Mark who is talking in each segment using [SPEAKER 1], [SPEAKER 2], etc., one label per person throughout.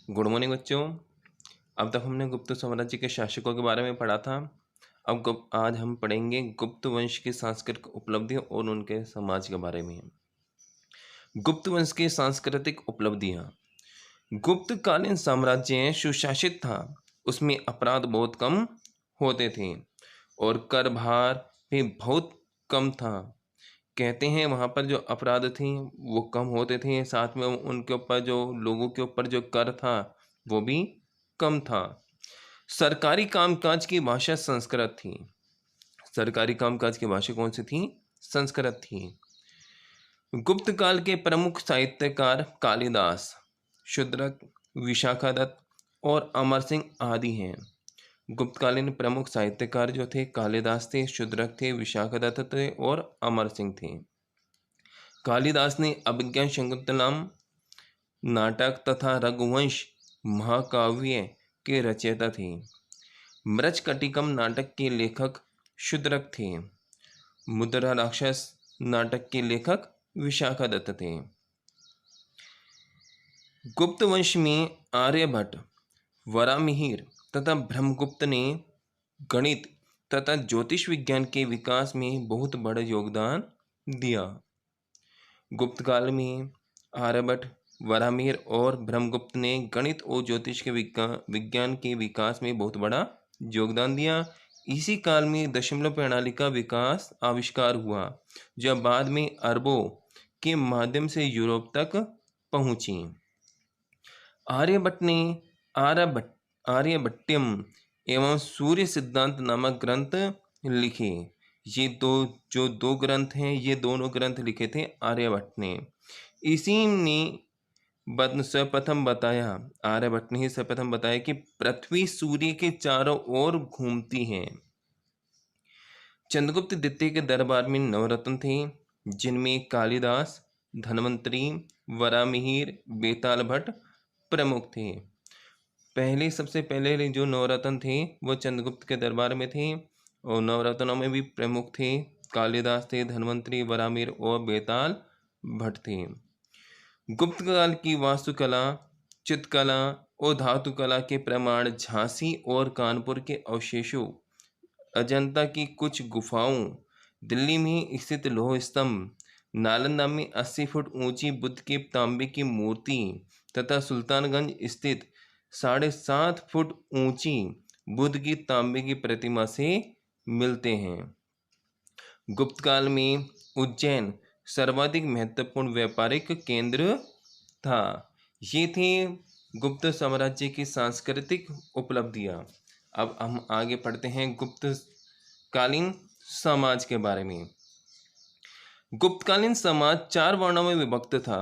[SPEAKER 1] Good morning बच्चों। अब तक हमने गुप्त साम्राज्य के शासकों के बारे में पढ़ा था। अब आज हम पढ़ेंगे गुप्त वंश की सांस्कृतिक उपलब्धियों और उनके समाज के बारे में। गुप्त वंश की सांस्कृतिक उपलब्धियां। गुप्तकालीन साम्राज्य सुशासित था, उसमें अपराध बहुत कम होते थे और कर भार भी बहुत कम था। कहते हैं वहाँ पर जो अपराध थे वो कम होते थे, साथ में उनके ऊपर जो लोगों के ऊपर जो कर था वो भी कम था। सरकारी कामकाज की भाषा संस्कृत थी। सरकारी कामकाज की भाषा कौन सी थी? संस्कृत थी। गुप्त काल के प्रमुख साहित्यकार कालिदास, शूद्रक, विशाखादत्त और अमर सिंह आदि हैं। गुप्तकालीन प्रमुख साहित्यकार जो थे कालिदास थे, शूद्रक थे, विशाखादत्त थे और अमर सिंह थे। कालिदास ने अभिज्ञान शाकुंतलम नाटक तथा रघुवंश महाकाव्य के रचयिता थे। मृच्छकटिकम नाटक के लेखक शूद्रक थे। मुद्रा राक्षस नाटक के लेखक विशाखादत्त थे। गुप्त वंश में आर्यभट्ट, वरामिहिर तथा ब्रह्मगुप्त ने गणित तथा ज्योतिष विज्ञान के विकास में बहुत बड़ा योगदान दिया। गुप्त काल में आर्यभट्ट, वरामिहिर और ब्रह्मगुप्त ने गणित और ज्योतिष के विज्ञान के विकास में बहुत बड़ा योगदान दिया। इसी काल में दशमलव प्रणाली का विकास आविष्कार हुआ, जो बाद में अरबों के माध्यम से यूरोप तक पहुंची। आर्यभट्ट ने आर्यभट्टियम एवं सूर्य सिद्धांत नामक ग्रंथ लिखे। ये दो ग्रंथ हैं, ये दोनों ग्रंथ लिखे थे आर्यभट्ट ने। इसी ने सर्वप्रथम बताया, आर्यभट्ट ने ही सर्वप्रथम बताया कि पृथ्वी सूर्य के चारों ओर घूमती है। चंद्रगुप्त द्वितीय के दरबार में नवरत्न थे, जिनमें कालिदास, धन्वंतरी, वरामिहिर, बेताल भट्ट प्रमुख थे। सबसे पहले जो नवरत्न थे वो चंद्रगुप्त के दरबार में थे और नवरत्नों में भी प्रमुख थे कालिदास थे, धन्वंतरी, वरामिहिर और बेताल भट्ट थे। गुप्त काल की वास्तुकला, चित्रकला और धातुकला के प्रमाण झांसी और कानपुर के अवशेषों, अजंता की कुछ गुफाओं, दिल्ली में स्थित लौह स्तंभ, नालंदा में 80 फुट ऊंची बुद्ध की तांबे की मूर्ति तथा सुल्तानगंज स्थित 7.5 फुट ऊंची बुद्ध की तांबे की प्रतिमा से मिलते हैं। गुप्त काल में उज्जैन सर्वाधिक महत्वपूर्ण व्यापारिक केंद्र था। ये थे गुप्त साम्राज्य की सांस्कृतिक उपलब्धियां। अब हम आगे पढ़ते हैं गुप्त कालीन समाज के बारे में। गुप्तकालीन समाज 4 वर्णों में विभक्त था।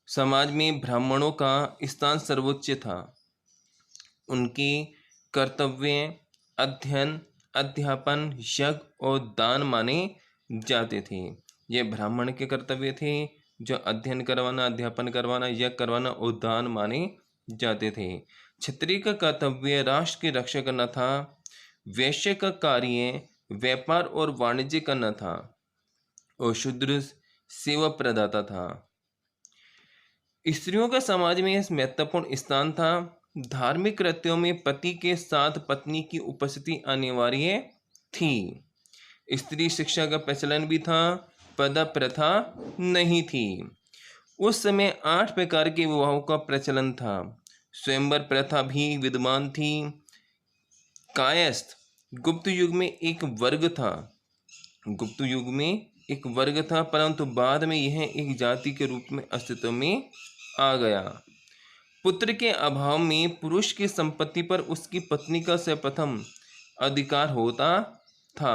[SPEAKER 1] समाज में ब्राह्मणों का स्थान सर्वोच्च था। उनके कर्तव्य अध्ययन, अध्यापन, यज्ञ और दान माने जाते थे। ये ब्राह्मण के कर्तव्य थे, जो अध्ययन करवाना, अध्यापन करवाना, यज्ञ करवाना और दान माने जाते थे। क्षत्रिय का कर्तव्य राष्ट्र की रक्षा करना था। वैश्य का कार्य व्यापार और वाणिज्य करना था और शूद्र सेवा प्रदाता था। स्त्रियों का समाज में इस महत्वपूर्ण स्थान था। धार्मिक कृत्यों में पति के साथ पत्नी की उपस्थिति अनिवार्य थी। स्त्री शिक्षा का प्रचलन भी था, पद प्रथा नहीं थी। उस समय 8 प्रकार के विवाहों का प्रचलन था। स्वयंवर प्रथा भी विद्यमान थी। कायस्थ गुप्त युग में एक वर्ग था। गुप्त युग में एक वर्ग था, परंतु बाद में यह एक जाति के रूप में अस्तित्व में आ गया। पुत्र के अभाव में पुरुष की संपत्ति पर उसकी पत्नी का सर्वप्रथम अधिकार होता था।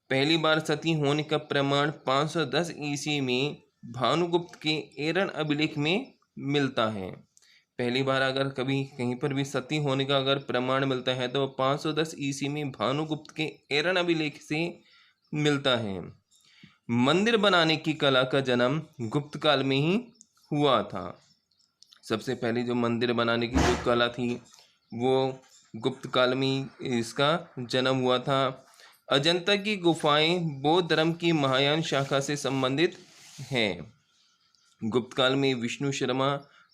[SPEAKER 1] पहली बार सती होने का प्रमाण 510 ईस्वी में भानुगुप्त के एरन अभिलेख में मिलता है। पहली बार अगर कभी कहीं पर भी सती होने का अगर प्रमाण मिलता है तो 510 ईस्वी में भानुगुप्त के एरन अभिलेख से मिलता है। मंदिर बनाने की कला का जन्म गुप्त काल में ही हुआ था। सबसे पहले जो मंदिर बनाने की जो कला थी वो गुप्त काल में इसका जन्म हुआ था। अजंता की गुफाएं बौद्ध धर्म की महायान शाखा से संबंधित हैं। गुप्त काल में विष्णु शर्मा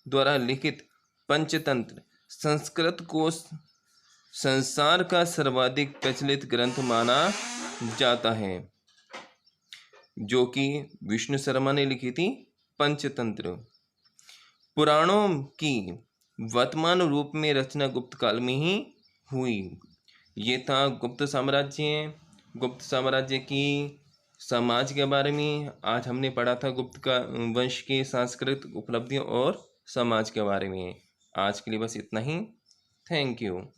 [SPEAKER 1] द्वारा लिखित पंचतंत्र संस्कृत को संसार का सर्वाधिक प्रचलित ग्रंथ माना जाता है, जो कि विष्णु शर्मा ने लिखी थी पंचतंत्र। पुराणों की वर्तमान रूप में रचना गुप्त काल में ही हुई। ये था गुप्त साम्राज्य। गुप्त साम्राज्य की समाज के बारे में आज हमने पढ़ा था, गुप्त का वंश की सांस्कृतिक उपलब्धियों और समाज के बारे में। आज के लिए बस इतना ही। Thank you.